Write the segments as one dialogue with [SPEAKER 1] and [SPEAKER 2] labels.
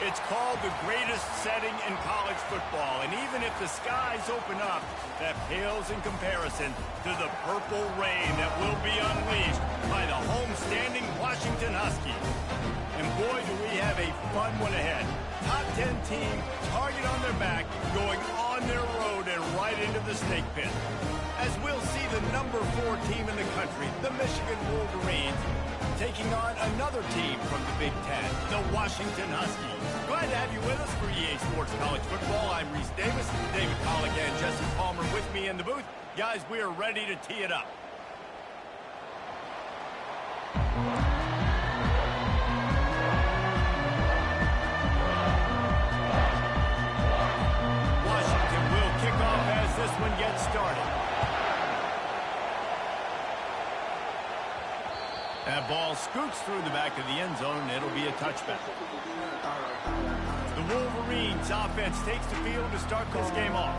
[SPEAKER 1] It's called the greatest setting in college football, and even if the skies open up, that pales in comparison to the purple rain that will be unleashed by the homestanding Washington Huskies. And boy, do we have a fun one ahead. Top 10 team, target on their back, going on their road and right into the snake pit. As we'll see the number 4 team in the country, the Michigan Wolverines, taking on another team from the Big Ten, the Washington Huskies. Glad to have you with us for EA Sports College Football. I'm Reese Davis, David Pollack and Jesse Palmer with me in the booth. Guys, we are ready to tee it up. Washington will kick off as this one gets started. That ball scoots through the back of the end zone. It'll be a touchback. The Wolverines offense takes the field to start this game off.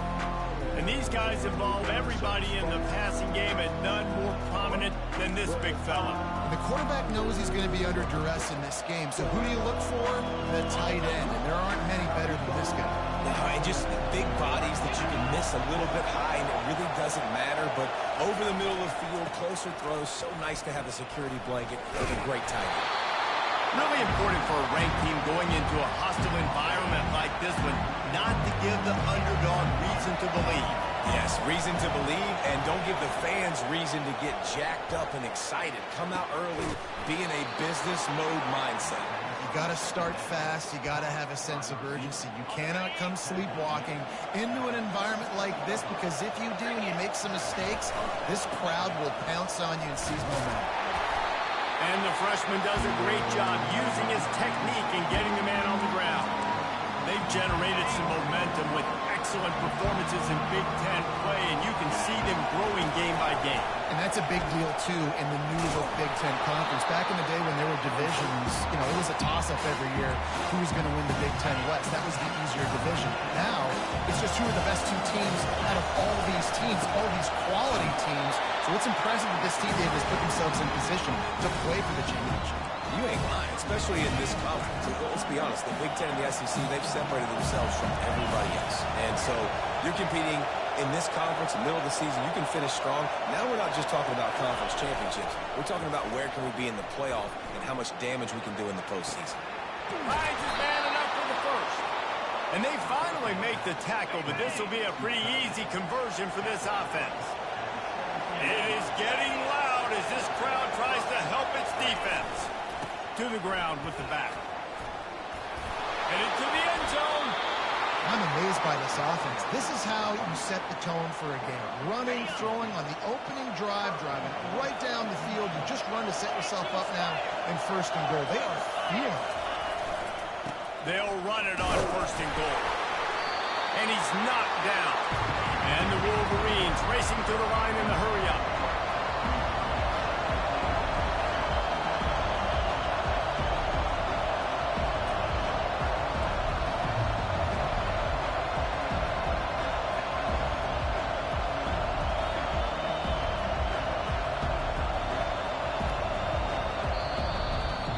[SPEAKER 1] And these guys involve everybody in the passing game, and none more prominent than this big fella.
[SPEAKER 2] The quarterback knows he's going to be under duress in this game. So who do you look for? The tight end. And there aren't many better than this guy.
[SPEAKER 3] And just big bodies that you can miss a little bit high, and it really doesn't matter. But over the middle of the field, closer throws, so nice to have a security blanket and a great tight end.
[SPEAKER 1] Really important for a ranked team going into a hostile environment like this one, not to give the underdog reason to believe.
[SPEAKER 3] Yes, reason to believe, and don't give the fans reason to get jacked up and excited. Come out early, be in a business mode mindset.
[SPEAKER 2] You got to start fast. You got to have a sense of urgency. You cannot come sleepwalking into an environment like this, because if you do and you make some mistakes, this crowd will pounce on you and seize momentum.
[SPEAKER 1] And the freshman does a great job using his technique and getting the man on the ground. They've generated some momentum with excellent performances in Big Ten play, and you can see them growing game by game.
[SPEAKER 2] And that's a big deal, too, in the new look Big Ten Conference. Back in the day when there were divisions, it was a toss-up every year who was going to win the Big Ten West. That was the easier division. Now, it's just who are the best 2 teams out of all these teams, all these quality teams. So it's impressive that this team has put themselves in position to play for the championship.
[SPEAKER 3] You ain't lying, especially in this conference. Let's be honest, the Big Ten and the SEC, they've separated themselves from everybody else. And so you're competing in this conference, in the middle of the season, you can finish strong. Now we're not just talking about conference championships. We're talking about where can we be in the playoff and how much damage we can do in the postseason.
[SPEAKER 1] Hines is man enough for the first. And they finally make the tackle, but this will be a pretty easy conversion for this offense. It is getting loud as this crowd tries to help its defense. To the ground with the back. And into the end zone.
[SPEAKER 2] I'm amazed by this offense. This is how you set the tone for a game. Running, throwing on the opening drive, driving right down the field. You just run to set yourself up now in first and goal. They are feeling it.
[SPEAKER 1] They'll run it on first and goal. And he's knocked down. And the Wolverines racing to the line in the hurry-up.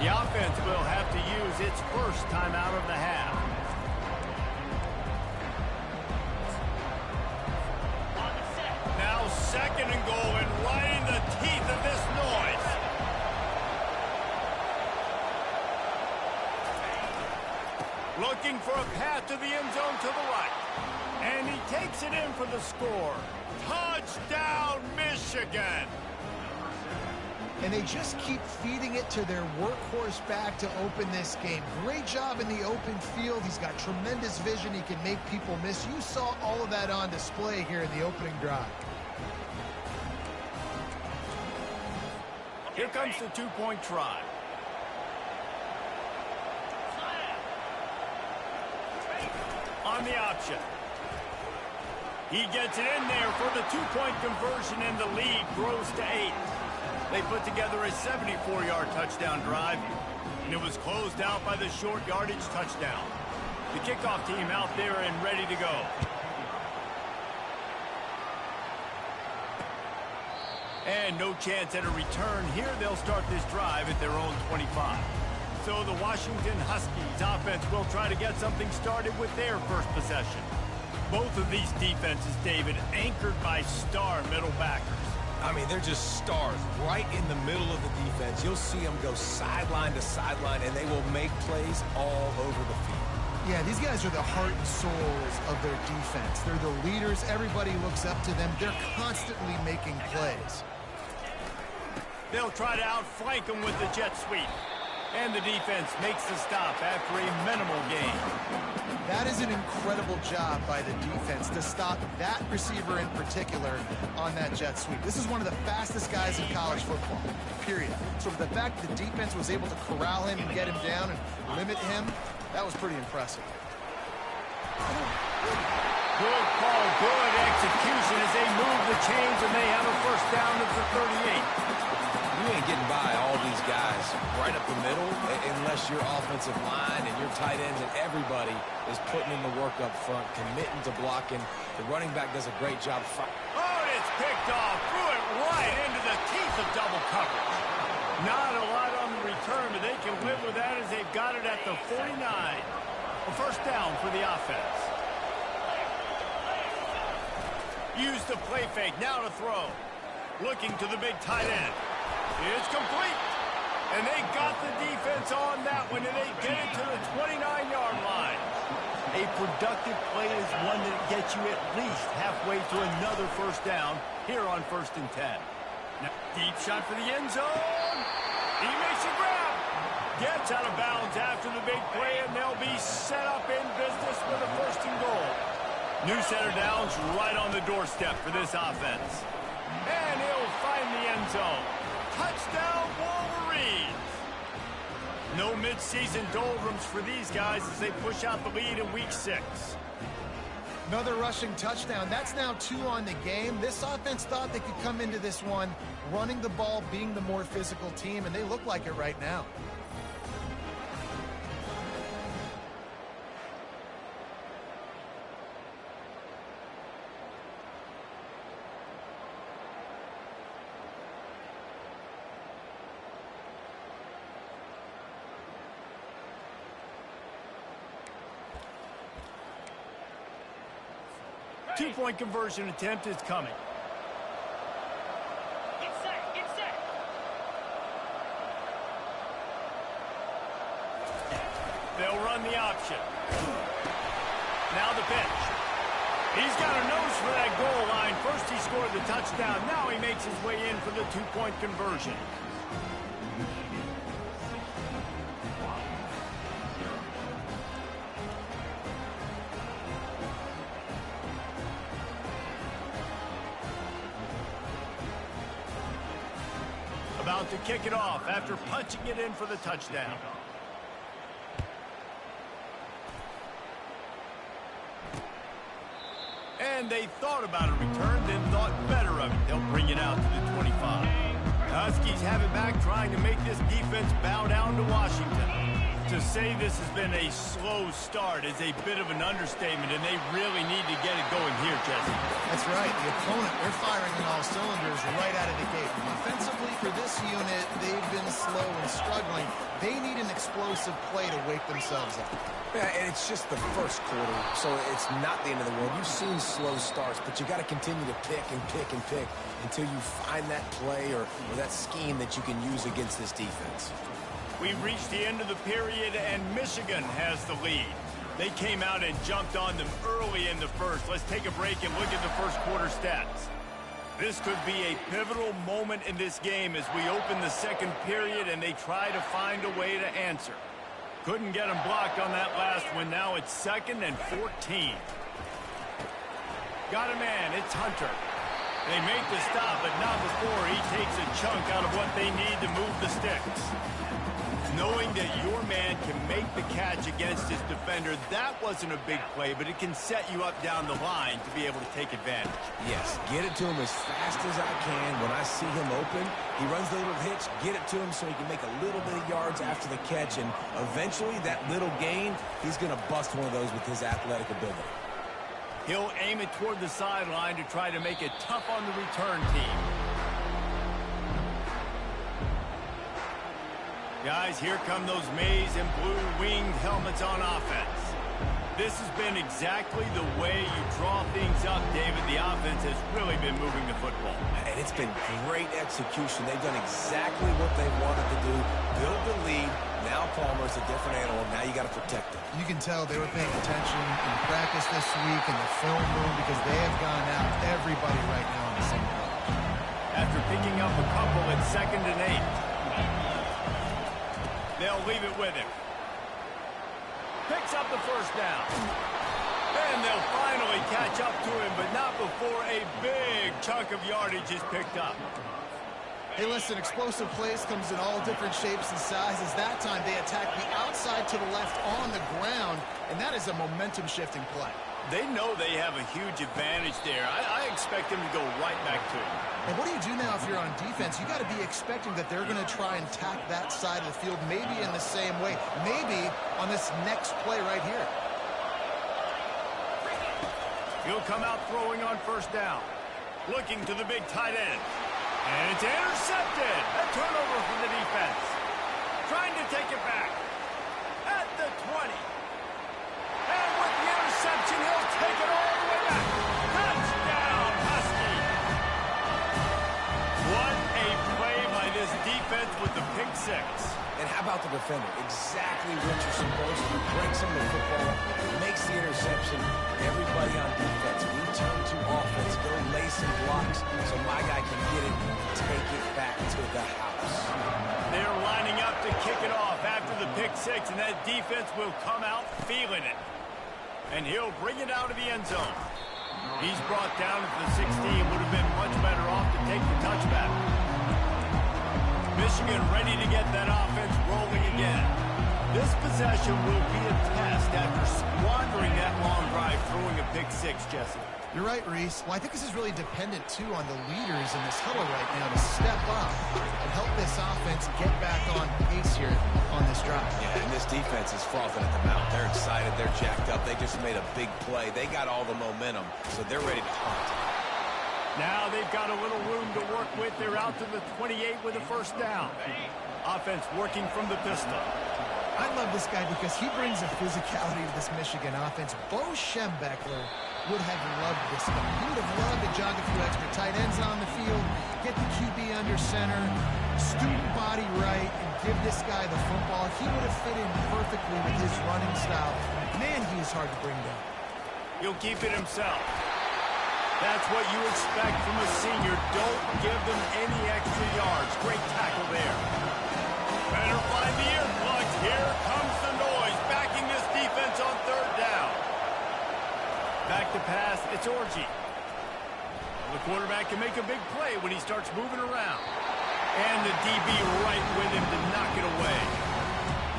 [SPEAKER 1] The offense will have to use its first timeout of the half. Now second and goal, and right in the teeth of this noise. Looking for a path to the end zone to the right. And he takes it in for the score. Touchdown, Michigan!
[SPEAKER 2] And they just keep feeding it to their workhorse back to open this game. Great job in the open field. He's got tremendous vision. He can make people miss. You saw all of that on display here in the opening drive.
[SPEAKER 1] Here comes the two-point try. On the option. He gets it in there for the two-point conversion, and the lead grows to 8. They put together a 74-yard touchdown drive, and it was closed out by the short yardage touchdown. The kickoff team out there and ready to go. And no chance at a return here. They'll start this drive at their own 25. So the Washington Huskies offense will try to get something started with their first possession. Both of these defenses, David, anchored by star middle backers.
[SPEAKER 3] I mean, they're just stars right in the middle of the defense. You'll see them go sideline to sideline, and they will make plays all over the field.
[SPEAKER 2] Yeah, these guys are the heart and souls of their defense. They're the leaders. Everybody looks up to them. They're constantly making plays.
[SPEAKER 1] They'll try to outflank them with the jet sweep. And the defense makes the stop after a minimal gain.
[SPEAKER 2] That is an incredible job by the defense to stop that receiver in particular on that jet sweep. This is one of the fastest guys in college football, period. So the fact that the defense was able to corral him and get him down and limit him, that was pretty impressive.
[SPEAKER 1] Good call, good execution as they move the chains, and they have a first down at the 38.
[SPEAKER 3] You ain't getting by all these guys right up the middle unless your offensive line and your tight ends and everybody is putting in the work up front, committing to blocking. The running back does a great job.
[SPEAKER 1] Oh, and it's picked off. Threw it right into the teeth of double coverage. Not a lot on the return, but they can live with that as they've got it at the 49. A first down for the offense. Use the play fake. Now to throw. Looking to the big tight end. It's complete. And they got the defense on that one, and they get it to the 29-yard line. A productive play is one that gets you at least halfway to another first down here on 1st and 10. Now, deep shot for the end zone. He makes a grab. Gets out of bounds after the big play, and they'll be set up in business with a 1st and goal. New center downs right on the doorstep for this offense. And he'll find the end zone. Touchdown, Wolverines! No midseason doldrums for these guys as they push out the lead in Week 6.
[SPEAKER 2] Another rushing touchdown. That's now 2 on the game. This offense thought they could come into this one running the ball, being the more physical team, and they look like it right now.
[SPEAKER 1] Two-point conversion attempt is coming.
[SPEAKER 4] Get set, get set.
[SPEAKER 1] They'll run the option. Now the pitch. He's got a nose for that goal line. First he scored the touchdown. Now he makes his way in for the two-point conversion. About to kick it off after punching it in for the touchdown. And they thought about a return, then thought better of it. They'll bring it out to the 25. Huskies have it back, trying to make this defense bow down to Washington. To say this has been a slow start is a bit of an understatement, and they really need to get it going here, Jesse.
[SPEAKER 2] That's right. The opponent, they're firing on all cylinders right out of the gate. Offensively, for this unit, they've been slow and struggling. They need an explosive play to wake themselves up.
[SPEAKER 3] Yeah, and it's just the first quarter, so it's not the end of the world. You've seen slow starts, but you got to continue to pick and pick and pick until you find that play or that scheme that you can use against this defense.
[SPEAKER 1] We've reached the end of the period, and Michigan has the lead. They came out and jumped on them early in the first. Let's take a break and look at the first quarter stats. This could be a pivotal moment in this game as we open the second period and they try to find a way to answer. Couldn't get them blocked on that last one. Now it's 2nd and 14. Got a man. It's Hunter. They make the stop, but not before he takes a chunk out of what they need to move the sticks. Knowing that your man can make the catch against his defender, that wasn't a big play, but it can set you up down the line to be able to take advantage.
[SPEAKER 3] Yes, get it to him as fast as I can. When I see him open, he runs the little hitch, get it to him so he can make a little bit of yards after the catch, and eventually that little gain, he's going to bust one of those with his athletic ability.
[SPEAKER 1] He'll aim it toward the sideline to try to make it tough on the return team. Guys, here come those maize and blue winged helmets on offense. This has been exactly the way you draw things up, David. The offense has really been moving the football.
[SPEAKER 3] And it's been great execution. They've done exactly what they wanted to do. Build the lead. Now Palmer's a different animal. Now you got to protect him.
[SPEAKER 2] You can tell they were paying attention in practice this week in the film room because they have gone out everybody right now on the same page.
[SPEAKER 1] After picking up a couple at 2nd and 8. They'll leave it with him. Picks up the first down. And they'll finally catch up to him, but not before a big chunk of yardage is picked up.
[SPEAKER 2] Hey, listen, explosive plays comes in all different shapes and sizes. That time they attack the outside to the left on the ground, and that is a momentum-shifting play.
[SPEAKER 1] They know they have a huge advantage there. I expect them to go right back to it.
[SPEAKER 2] And what do you do now if you're on defense? You got to be expecting that they're going to try and tack that side of the field, maybe in the same way, maybe on this next play right here.
[SPEAKER 1] He'll come out throwing on first down. Looking to the big tight end. And it's intercepted. A turnover for the defense. Trying to take it back. At the 20. And with the interception, he'll take it all the way back. Touchdown, Husky. What a play by this defense with the pick six.
[SPEAKER 3] And how about the defender? Exactly what you're supposed to do. Breaks him the football, makes the interception. Everybody on defense, return to offense, go lay some blocks so my guy can get it and take it back to the house.
[SPEAKER 1] They're lining up to kick it off after the pick six, and that defense will come out feeling it. And he'll bring it out of the end zone. He's brought down at the 16. Would have been much better off to take the touchback. Michigan ready to get that offense rolling again. This possession will be a test after squandering that long drive throwing a pick six, Jesse.
[SPEAKER 2] You're right, Reese. Well, I think this is really dependent, too, on the leaders in this huddle right now to step up and help this offense get back on pace here on this drive.
[SPEAKER 3] Yeah, and this defense is frothing at the mouth. They're excited. They're jacked up. They just made a big play. They got all the momentum, so they're ready to hunt.
[SPEAKER 1] Now they've got a little room to work with. They're out to the 28 with a first down. Offense working from the pistol.
[SPEAKER 2] I love this guy because he brings a physicality to this Michigan offense. Bo Schembechler would have loved this guy. He would have loved to jog a few extra tight ends on the field, get the QB under center, student body right, and give this guy the football. He would have fit in perfectly with his running style. Man, he is hard to bring down.
[SPEAKER 1] He'll keep it himself. That's what you expect from a senior. Don't give them any extra yards. Great tackle there. Better find the earplugs. Here comes the noise, backing this defense on third down. Back to pass, it's Orji. The quarterback can make a big play when he starts moving around. And the DB right with him to knock it away.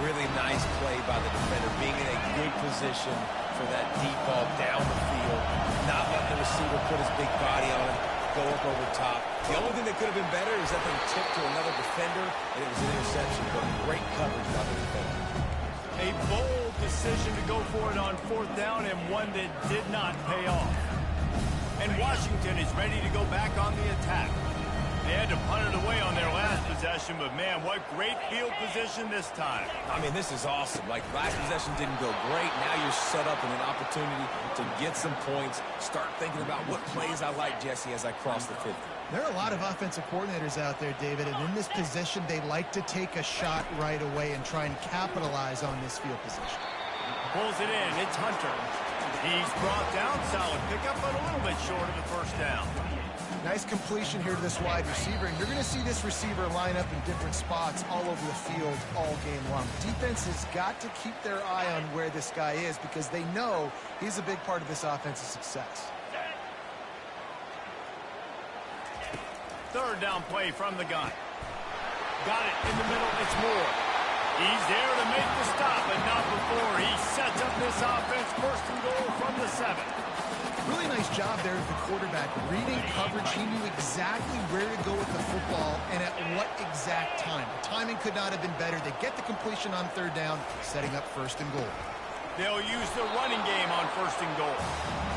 [SPEAKER 3] Really nice play by the defender, being in a good position for that deep ball down the field, not letting the receiver put his big body on him, go up over top. The only thing that could have been better is that they tipped to another defender, and it was an interception, but great coverage by the defender.
[SPEAKER 1] A bold decision to go for it on fourth down, and one that did not pay off. And Washington is ready to go back on the attack. They had to punt it away on their last possession, but man, what great field position this time.
[SPEAKER 3] I mean, this is awesome. Like, last possession didn't go great. Now you're set up in an opportunity to get some points. Start thinking about what plays I like, Jesse, as I cross the 50.
[SPEAKER 2] There are a lot of offensive coordinators out there, David, and in this position, they like to take a shot right away and try and capitalize on this field position.
[SPEAKER 1] Pulls it in. It's Hunter. He's brought down. Solid pickup, but a little bit short of the first down.
[SPEAKER 2] Nice completion here to this wide receiver, and you're going to see this receiver line up in different spots all over the field all game long. Defense has got to keep their eye on where this guy is because they know he's a big part of this offense's success.
[SPEAKER 1] Third down play from the gun. Got it in the middle. It's Moore. He's there to make the stop, but not before. He sets up this offense first and goal from the 7.
[SPEAKER 2] Really nice job there with the quarterback. Reading coverage, he knew exactly where to go with the football and at what exact time. The timing could not have been better. They get the completion on third down, setting up first and goal.
[SPEAKER 1] They'll use the running game on first and goal.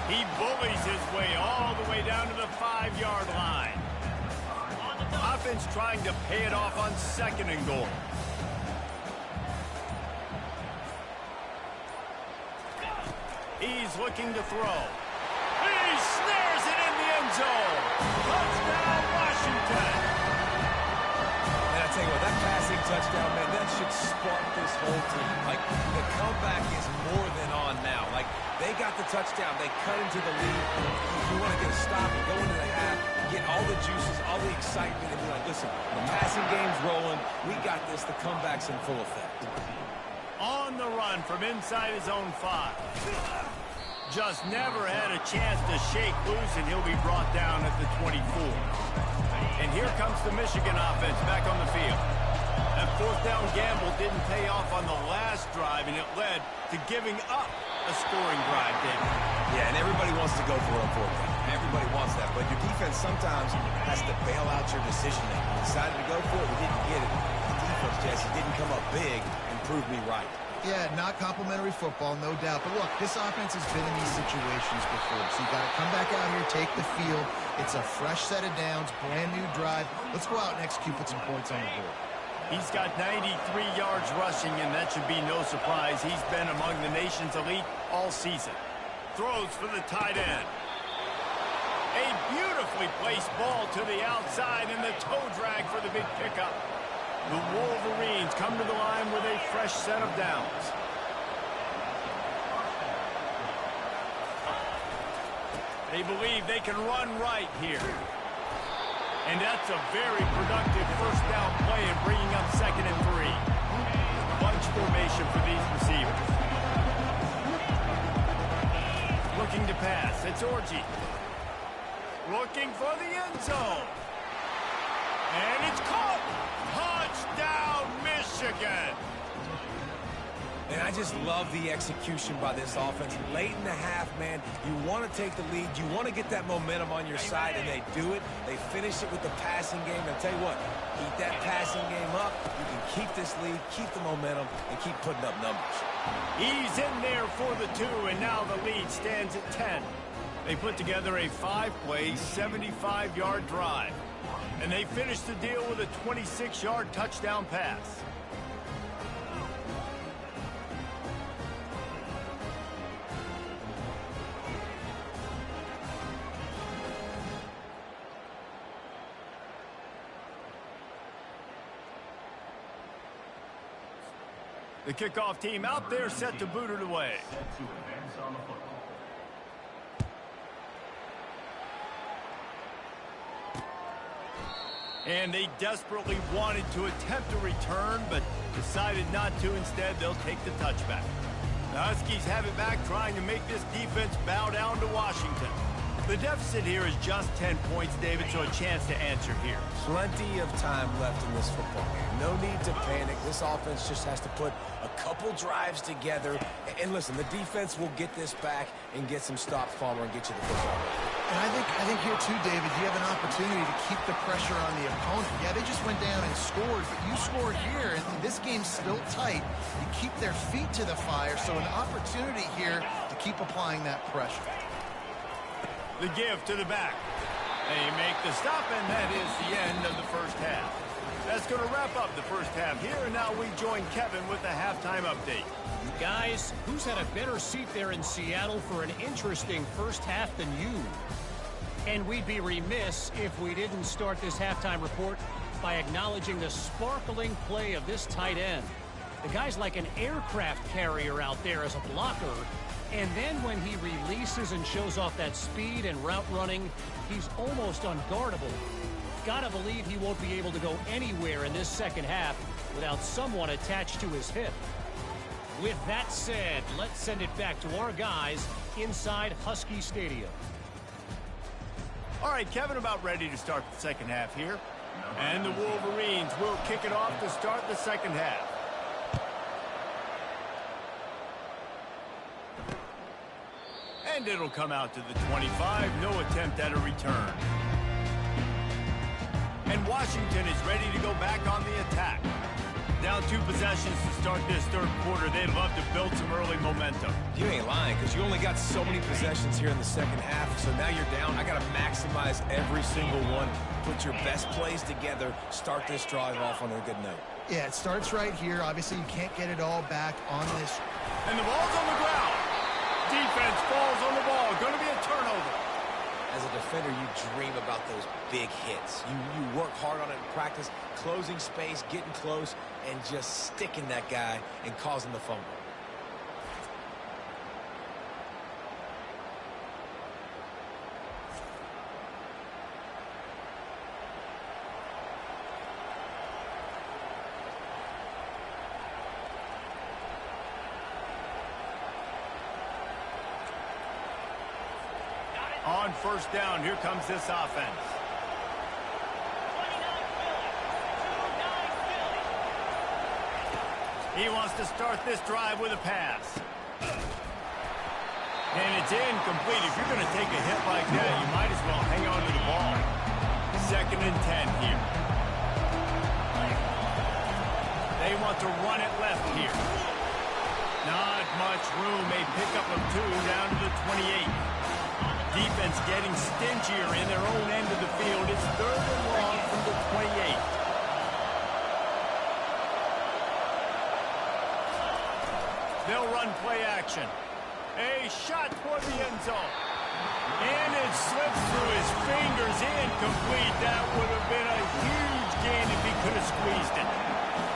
[SPEAKER 1] He bullies his way all the way down to the 5-yard line. Offense trying to pay it off on second and goal. He's looking to throw. He snares it in the end zone. Touchdown, Washington.
[SPEAKER 3] And I tell you what, that passing touchdown, man, that should spark this whole team. Like, the comeback is more than on now. Like, they got the touchdown. They cut into the lead. If you want to get a stop and go into the half, get all the juices, all the excitement, and be like, listen, the passing game's rolling. We got this. The comeback's in full effect.
[SPEAKER 1] On the run from inside his own 5. Just never had a chance to shake loose, and he'll be brought down at the 24. And here comes the Michigan offense back on the field. That fourth down gamble didn't pay off on the last drive, and it led to giving up a scoring drive, David.
[SPEAKER 3] Yeah, and everybody wants to go for it on fourth down. Everybody wants that, but your defense sometimes has to bail out your decision-making. You decided to go for it, you didn't get it. The defense, Jesse, didn't come up big and prove me right.
[SPEAKER 2] Yeah, not complimentary football, no doubt. But look, this offense has been in these situations before. So you got to come back out here, take the field. It's a fresh set of downs, brand new drive. Let's go out and execute, put some points on the board.
[SPEAKER 1] He's got 93 yards rushing, and that should be no surprise. He's been among the nation's elite all season. Throws for the tight end. A beautifully placed ball to the outside, and the toe drag for the big pickup. The Wolverines come to the line with a fresh set of downs. They believe they can run right here. And that's a very productive first down play in bringing up 2nd and 3. Bunch formation for these receivers. Looking to pass. It's Orji. Looking for the end zone. And it's caught. Touchdown, Michigan.
[SPEAKER 3] And I just love the execution by this offense. Late in the half, man, you want to take the lead. You want to get that momentum on your side, and they do it. They finish it with the passing game. And I'll tell you what, keep that passing game up. You can keep this lead, keep the momentum, and keep putting up numbers.
[SPEAKER 1] He's in there for the 2, and now the lead stands at 10. They put together a 5-play, 75-yard drive. And they finished the deal with a 26-yard touchdown pass. The kickoff team out there set to boot it away. And they desperately wanted to attempt a return, but decided not to. Instead, they'll take the touchback. The Huskies have it back, trying to make this defense bow down to Washington. The deficit here is just 10 points, David, so a chance to answer here.
[SPEAKER 3] Plenty of time left in this football game. No need to panic. This offense just has to put a couple drives together. And listen, the defense will get this back and get some stops, Palmer, and get you the football.
[SPEAKER 2] And I think here too, David, you have an opportunity to keep the pressure on the opponent. Yeah, they just went down and scored, but you scored here, and this game's still tight. You keep their feet to the fire, so an opportunity here to keep applying that pressure.
[SPEAKER 1] The give to the back. They make the stop, and that is the end of the first half. That's going to wrap up the first half here, and now we join Kevin with the halftime update.
[SPEAKER 4] Guys, who's had a better seat there in Seattle for an interesting first half than you? And we'd be remiss if we didn't start this halftime report by acknowledging the sparkling play of this tight end. The guy's like an aircraft carrier out there as a blocker. And then when he releases and shows off that speed and route running, he's almost unguardable. Gotta believe he won't be able to go anywhere in this second half without someone attached to his hip. With that said, let's send it back to our guys inside Husky Stadium.
[SPEAKER 1] All right, Kevin, about ready to start the second half here. And the Wolverines will kick it off to start the second half. And it'll come out to the 25. No attempt at a return. And Washington is ready to go back on the attack. Down 2 possessions to start this third quarter. They'd love to build some early momentum.
[SPEAKER 3] You ain't lying, because you only got so many possessions here in the second half, so now you're down. I got to maximize every single one. Put your best plays together. Start this drive off on a good note.
[SPEAKER 2] Yeah, it starts right here. Obviously, you can't get it all back on this.
[SPEAKER 1] And the ball's on the ground. Defense defense falls on the ball. Going to be a turnover.
[SPEAKER 3] As a defender, you dream about those big hits. You work hard on it in practice, closing space, getting close, and just sticking that guy and causing the fumble.
[SPEAKER 1] On first down, here comes this offense. He wants to start this drive with a pass. And it's incomplete. If you're going to take a hit like that, you might as well hang on to the ball. 2nd and 10 here. They want to run it left here. Not much room. A pickup of 2 down to the 28. Defense getting stingier in their own end of the field. It's 3rd and long from the 28. They'll run play action. A shot toward the end zone. And it slips through his fingers. Incomplete. That would have been a huge gain if he could have squeezed it.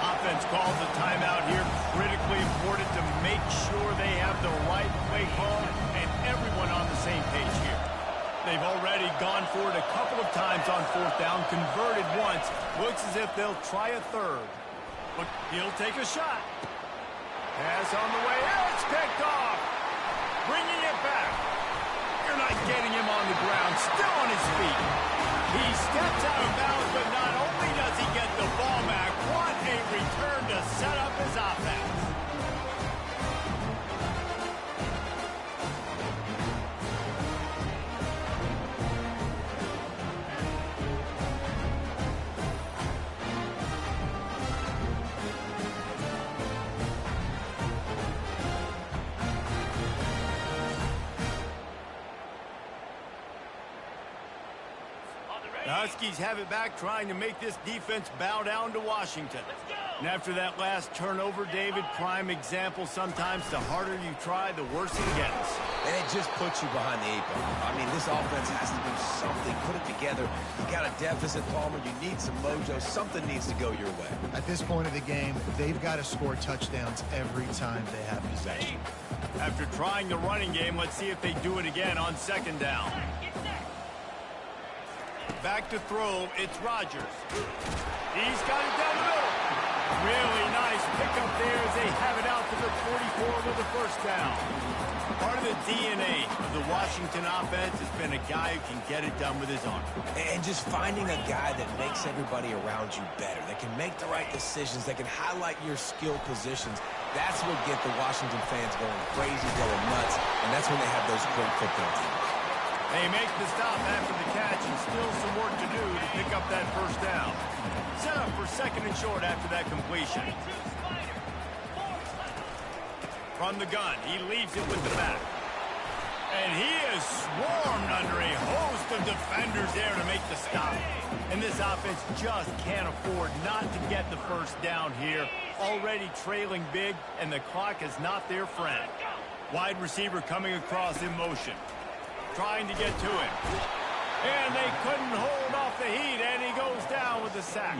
[SPEAKER 1] Offense calls a timeout here. Critically important to make sure they have the right play call and everyone on the same page here. They've already gone for it a couple of times on 4th down, converted once. Looks as if they'll try a 3rd. But he'll take a shot. Pass on the way. It's picked off. Bringing it back. You're not getting him on the ground. Still on his feet. He steps out of bounds, but not only does he get the ball back, what a return to set up his offense. The Huskies have it back, trying to make this defense bow down to Washington. And after that last turnover, David, prime example, sometimes the harder you try, the worse it gets.
[SPEAKER 3] And it just puts you behind the 8 ball. I mean, this offense has to do something, put it together. You got a deficit, Palmer. You need some mojo. Something needs to go your way.
[SPEAKER 2] At this point of the game, they've got to score touchdowns every time they have possession.
[SPEAKER 1] After trying the running game, let's see if they do it again on 2nd down. Back to throw, it's Rodgers. He's got it down the middle. Really nice pickup there as they have it out to the 44 with the 1st down. Part of the DNA of the Washington offense has been a guy who can get it done with his arm.
[SPEAKER 3] And just finding a guy that makes everybody around you better, that can make the right decisions, that can highlight your skill positions. That's what gets the Washington fans going crazy, going nuts, and that's when they have those great football teams.
[SPEAKER 1] They make the stop after the catch, and still some work to do to pick up that 1st down. Set up for 2nd and short after that completion. From the gun, he leaves it with the back. And he is swarmed under a host of defenders there to make the stop. And this offense just can't afford not to get the 1st down here. Already trailing big, and the clock is not their friend. Wide receiver coming across in motion. Trying to get to him. And they couldn't hold off the heat, and he goes down with the sack.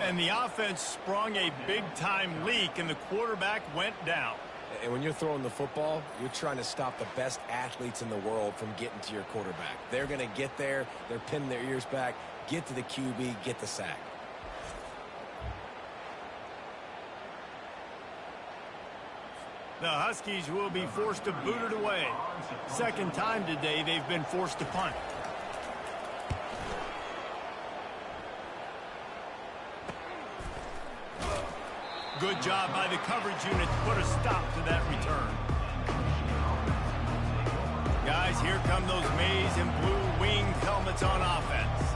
[SPEAKER 1] And the offense sprung a big-time leak, and the quarterback went down.
[SPEAKER 3] And when you're throwing the football, you're trying to stop the best athletes in the world from getting to your quarterback. They're going to get there. They're pinning their ears back, get to the QB, get the sack.
[SPEAKER 1] The Huskies will be forced to boot it away. 2nd time today they've been forced to punt. Good job by the coverage unit to put a stop to that return. Guys, here come those maize and blue winged helmets on offense.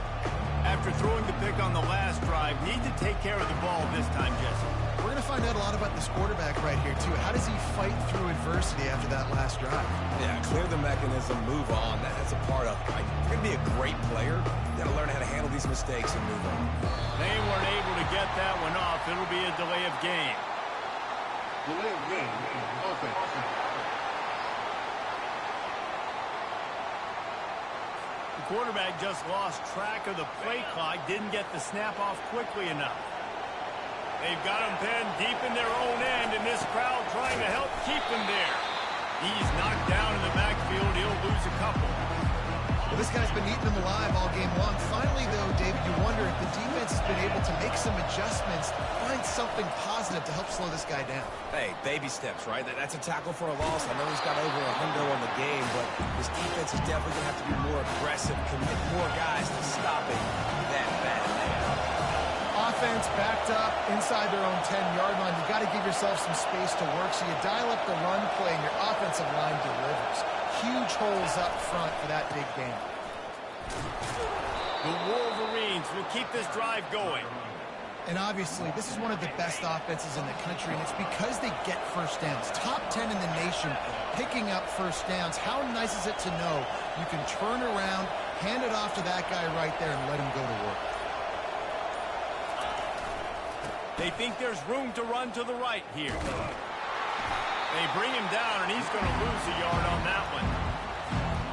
[SPEAKER 1] After throwing the pick on the last drive, need to take care of the ball this time, Jesse.
[SPEAKER 2] We're going to find out a lot about this quarterback right here, too. How does he fight through adversity after that last drive?
[SPEAKER 3] Yeah, clear the mechanism, move on. That's a part of it. Right? You're going to be a great player. You got to learn how to handle these mistakes and move on.
[SPEAKER 1] They weren't able to get that one off. It'll be a delay of game.
[SPEAKER 5] Delay of game. Okay.
[SPEAKER 1] quarterback just lost track of the play clock, didn't get the snap off quickly enough. They've got him pinned deep in their own end, and this crowd trying to help keep him there. He's knocked down in the backfield. He'll lose a couple.
[SPEAKER 2] Well, this guy's been eating them alive all game long. Finally, though, David, you wonder if the defense has been able to make some adjustments, find something positive to help slow this guy down.
[SPEAKER 3] Hey, baby steps, right? That's a tackle for a loss. I know he's got over a hundo on the game, but this defense is definitely going to have to be more aggressive, commit more guys to stopping that bad man.
[SPEAKER 2] Offense backed up inside their own 10-yard line. You've got to give yourself some space to work, so you dial up the run play, and your offensive line delivers. Huge holes up front for that big game.
[SPEAKER 1] The Wolverines will keep this drive going.
[SPEAKER 2] And obviously, this is one of the best offenses in the country, and it's because they get first downs. Top 10 in the nation picking up first downs. How nice is it to know you can turn around, hand it off to that guy right there, and let him go to work.
[SPEAKER 1] They think there's room to run to the right here. They bring him down, and he's going to lose a yard on that one.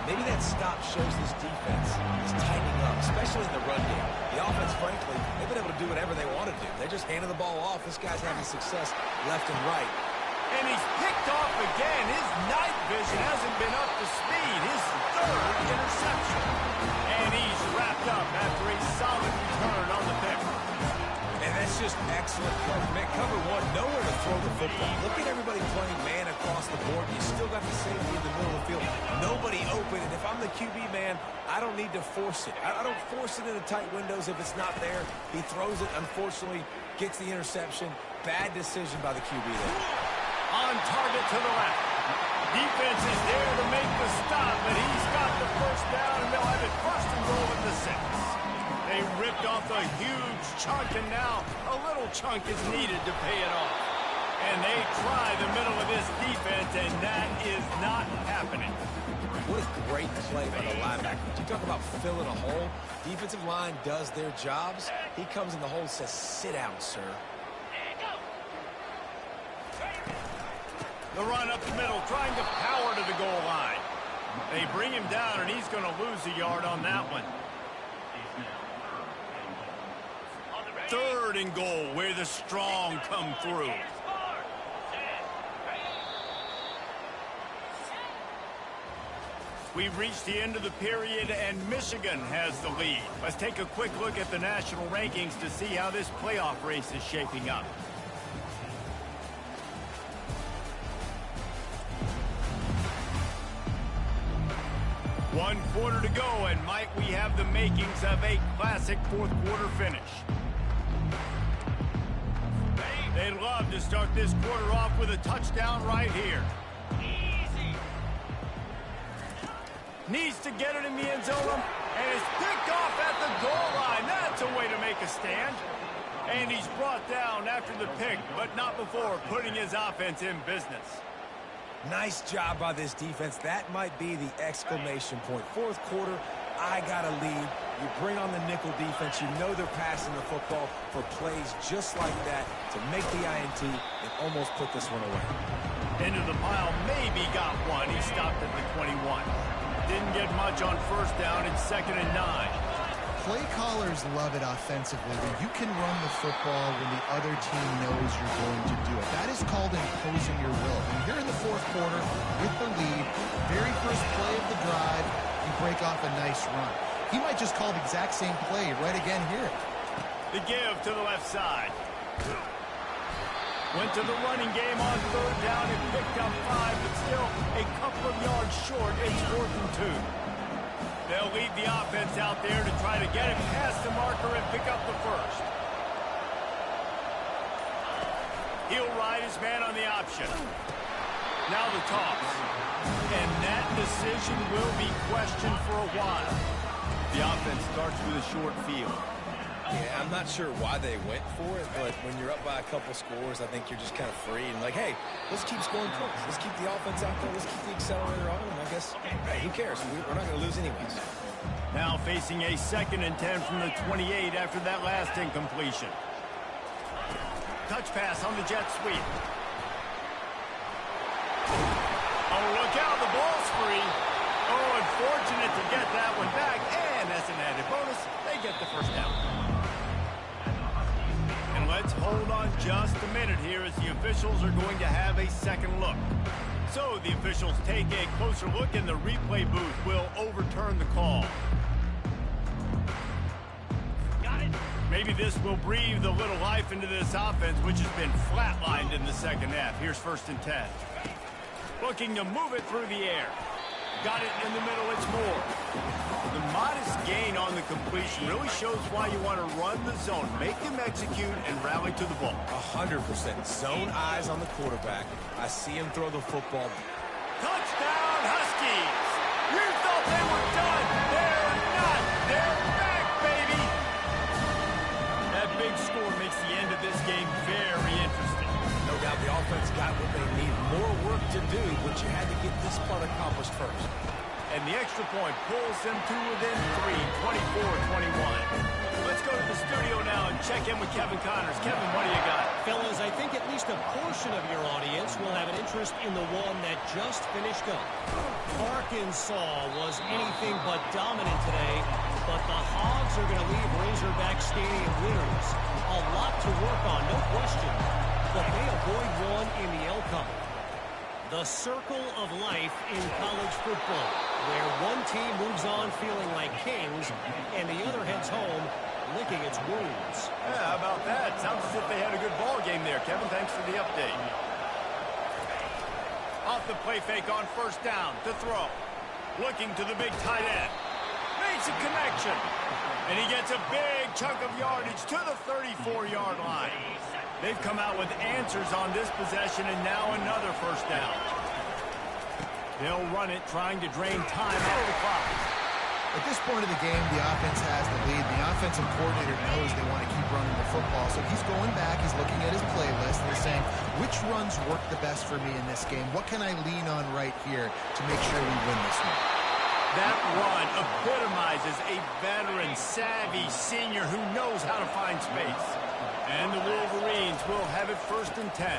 [SPEAKER 3] Maybe that stop shows this defense is tightening up, especially in the run game. The offense, frankly, they've been able to do whatever they want to do. They're just handing the ball off. This guy's having success left and right.
[SPEAKER 1] And he's picked off again. His night vision hasn't been up to speed. His third interception. And he's wrapped up after a solid return on the pick.
[SPEAKER 3] And that's just excellent coverage. Man, cover one, nowhere to throw the football. Look at everybody playing man across the board. You still got the safety in the middle of the field. Nobody open. And if I'm the QB, man, I don't need to force it. I don't force it into tight windows if it's not there. He throws it, unfortunately, gets the interception. Bad decision by the QB there.
[SPEAKER 1] On target to the left. Defense is there to make the stop, but he's got the first down, and they'll have it first and goal at the 6. They ripped off a huge chunk, and now a little chunk is needed to pay it off. And they try the middle of this defense, and that is not happening.
[SPEAKER 3] What a great play by the linebacker. You talk about filling a hole. Defensive line does their jobs. He comes in the hole and says, sit down, sir.
[SPEAKER 1] The run up the middle, trying to power to the goal line. They bring him down, and he's going to lose a yard on that one. Third and goal, where the strong come through. We've reached the end of the period, and Michigan has the lead. Let's take a quick look at the national rankings to see how this playoff race is shaping up. One quarter to go, and might we have the makings of a classic fourth quarter finish. They'd love to start this quarter off with a touchdown right here. Easy. Needs to get it in the end zone, and it's picked off at the goal line. That's a way to make a stand. And he's brought down after the pick, but not before putting his offense in business.
[SPEAKER 3] Nice job by this defense. That might be the exclamation point. Fourth quarter, I got a lead. You bring on the nickel defense. You know they're passing the football for plays just like that to make the INT and almost put this one away.
[SPEAKER 1] Into the pile, maybe got one. He stopped at the 21. Didn't get much on first down. It's 2nd and 9.
[SPEAKER 2] Play callers love it offensively when you can run the football when the other team knows you're going to do it. That is called imposing your will. When you're in the fourth quarter with the lead, very first play of the drive, you break off a nice run. He might just call the exact same play right again here.
[SPEAKER 1] The give to the left side. Went to the running game on third down and picked up 5, but still a couple of yards short. It's 4th and 2. They'll leave the offense out there to try to get it past the marker and pick up the first. He'll ride his man on the option. Now the toss. And that decision will be questioned for a while. The offense starts with a short field.
[SPEAKER 3] Yeah, I'm not sure why they went for it, but when you're up by a couple scores, I think you're just kind of free and like, hey, let's keep scoring points. Let's keep the offense out there. Let's keep the accelerator on. And I guess, hey, who cares? We're not going to lose anyways.
[SPEAKER 1] Now facing a 2nd and 10 from the 28 after that last incompletion. Touch pass on the jet sweep. Oh, look out. The ball's free. Oh, unfortunate to get that one back. And just a minute here as the officials are going to have a second look. So the officials take a closer look and the replay booth will overturn the call. Got it. Maybe this will breathe a little life into this offense, which has been flatlined in the second half. Here's 1st and 10. Looking to move it through the air. Got it in the middle, it's more. The modest gain on the completion really shows why you want to run the zone. Make them execute and rally to the ball.
[SPEAKER 3] 100%. Zone eyes on the quarterback. I see him throw the football.
[SPEAKER 1] Touchdown, Huskies! You thought they were done. They're not. They're back, baby! That big score makes the end of this game very interesting.
[SPEAKER 3] No doubt the offense got what they need. More work to do, but you had to get this part accomplished first.
[SPEAKER 1] And the extra point pulls them to within 3, 24-21. Let's go to the studio now and check in with Kevin Connors. Kevin, what do you got?
[SPEAKER 4] Fellas, I think at least a portion of your audience will have an interest in the one that just finished up. Arkansas was anything but dominant today, but the Hogs are going to leave Razorback Stadium winners. A lot to work on, no question, but they avoid one in the L-Cup. The circle of life in college football, where one team moves on feeling like kings and the other heads home licking its wounds.
[SPEAKER 1] Yeah, how about that? Sounds as if they had a good ball game there. Kevin, thanks for the update. Off the play fake on 1st down to throw. Looking to the big tight end. Makes a connection. And he gets a big chunk of yardage to the 34-yard line. They've come out with answers on this possession, and now another 1st down. They'll run it, trying to drain time out of the clock.
[SPEAKER 2] At this point of the game, the offense has the lead. The offensive coordinator knows they want to keep running the football, so he's going back, he's looking at his playlist, and he's saying, which runs work the best for me in this game? What can I lean on right here to make sure we win this one?
[SPEAKER 1] That run epitomizes a veteran, savvy senior who knows how to find space. And the Wolverines will have it 1st and 10.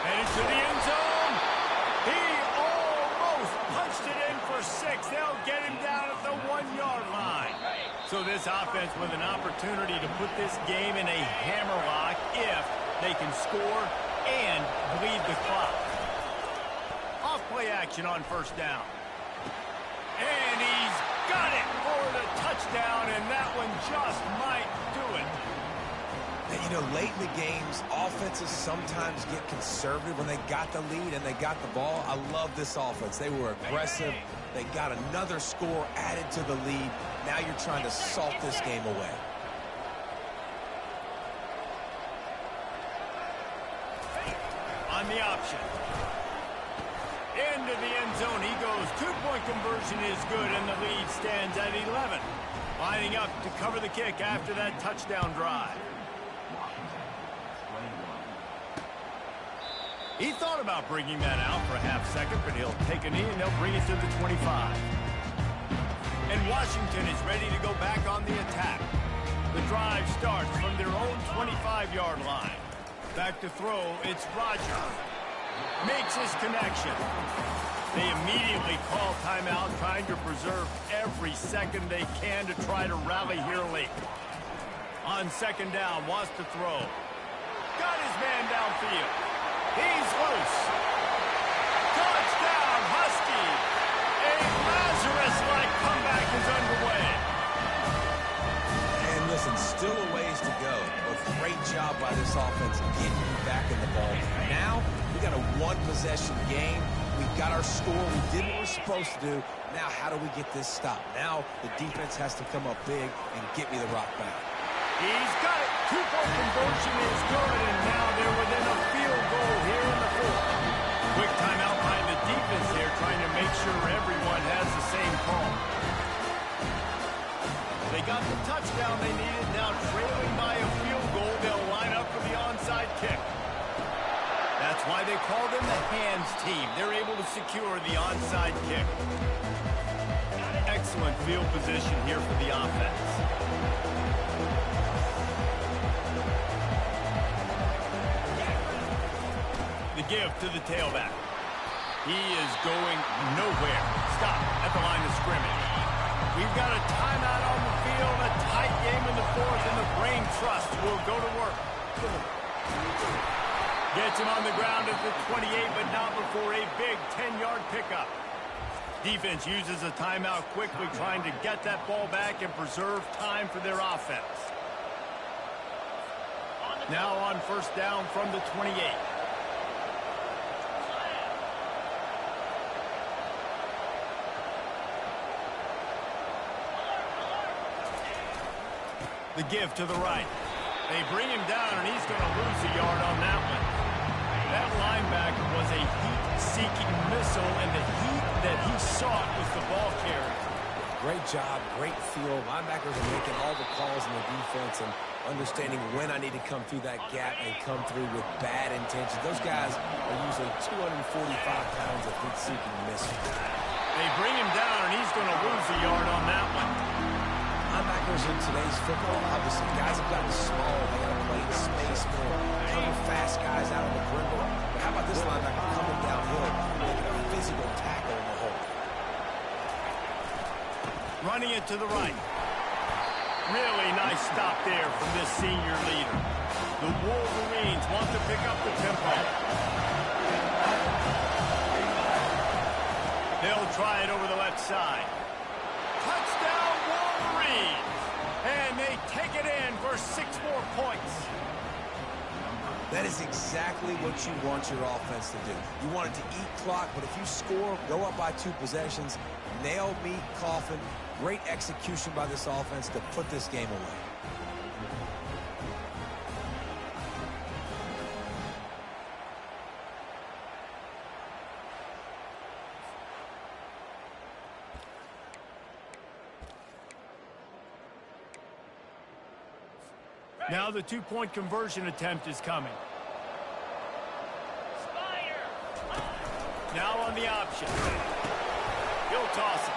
[SPEAKER 1] Headed to the end zone. He almost punched it in for 6. They'll get him down at the 1-yard line. So this offense with an opportunity to put this game in a hammerlock if they can score and bleed the clock. Off play action on 1st down. And he's got it for the touchdown, and that one just might do it.
[SPEAKER 3] And, you know, late in the games, offenses sometimes get conservative when they got the lead and they got the ball. I love this offense. They were aggressive. They got another score added to the lead. Now you're trying to salt this game away.
[SPEAKER 1] On the option. Into the end zone he goes. 2-point conversion is good, and the lead stands at 11. Lining up to cover the kick after that touchdown drive. He thought about bringing that out for a half second, but he'll take a knee and they'll bring it to the 25. And Washington is ready to go back on the attack. The drive starts from their own 25-yard line. Back to throw, it's Rodgers. Makes his connection. They immediately call timeout, trying to preserve every second they can to try to rally here late. On 2nd down, wants to throw. Got his man downfield. He's loose. Touchdown, Husky. A Lazarus-like comeback is underway.
[SPEAKER 3] And listen, still a ways to go. But great job by this offense getting you back in the ball. Now, we got a one-possession game. We've got our score. We did what we're supposed to do. Now, how do we get this stopped? Now, the defense has to come up big and get me the rock back.
[SPEAKER 1] He's got it. 2-point conversion is good, and now they're within a field goal here in the 4th. Quick timeout by the defense here, trying to make sure everyone has the same call. They got the touchdown they needed. Now trailing by a field goal, they'll line up for the onside kick. That's why they call them the hands team. They're able to secure the onside kick. Excellent field position here for the offense. The give to the tailback. He is going nowhere. Stop at the line of scrimmage. We've got a timeout on the field, a tight game in the fourth, and the brain trust will go to work. Gets him on the ground at the 28, but not before a big 10-yard pickup. Defense uses a timeout quickly, trying to get that ball back and preserve time for their offense. Now on first down from the 28. The give to the right. They bring him down, and he's going to lose a yard on that one. That linebacker was a heat-seeking missile, and the heat that he sought was the ball carrier.
[SPEAKER 3] Great job, great feel. Linebackers are making all the calls in the defense and understanding when I need to come through that gap and come through with bad intentions. Those guys are usually 245 pounds of heat-seeking missile.
[SPEAKER 1] They bring him down, and he's going to lose a yard on that one.
[SPEAKER 3] Linebackers in today's football, obviously, guys have gotten small. They got to play in space, cover fast guys out on the perimeter. But how about this linebacker coming downhill, making a physical tackle in the hole?
[SPEAKER 1] Running it to the right. Really nice stop there from this senior leader. The Wolverines want to pick up the tempo. They'll try it over the left side. Touchdown, Wolverines! And they take it in for 6 more points.
[SPEAKER 3] That is exactly what you want your offense to do. You want it to eat clock, but if you score, go up by 2 possessions, nail, meet, coffin. Great execution by this offense to put this game away.
[SPEAKER 1] Now the 2-point conversion attempt is coming. Now on the option. He'll toss it.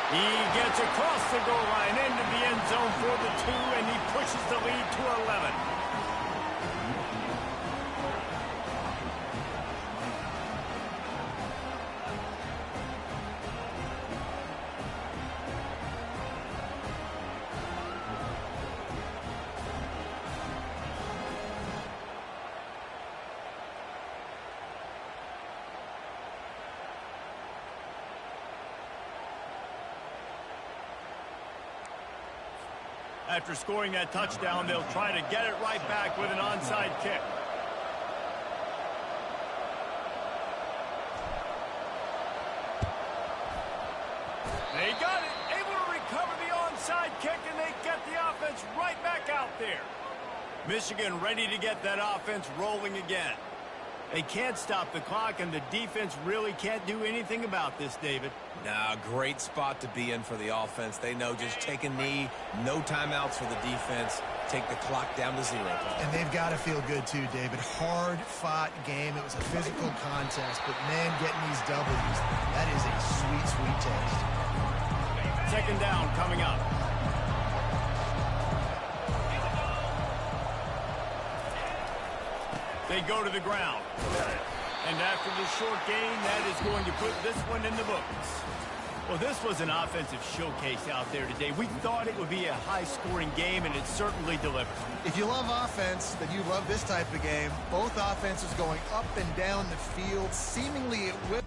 [SPEAKER 1] He gets across the goal line into the end zone for the 2, and he pushes the lead to 11. After scoring that touchdown, they'll try to get it right back with an onside kick. They got it, able to recover the onside kick, and they get the offense right back out there. Michigan ready to get that offense rolling again. They can't stop the clock, and the defense really can't do anything about this, David.
[SPEAKER 3] Nah, great spot to be in for the offense. They know just take a knee, no timeouts for the defense, take the clock down to 0.
[SPEAKER 2] And they've got to feel good too, David. Hard-fought game. It was a physical contest, but man, getting these W's, that is a sweet, sweet taste.
[SPEAKER 1] Second down coming up. They go to the ground. And after the short gain, that is going to put this one in the books. Well, this was an offensive showcase out there today. We thought it would be a high-scoring game, and it certainly delivered.
[SPEAKER 2] If you love offense, then you love this type of game. Both offenses going up and down the field. Seemingly it will.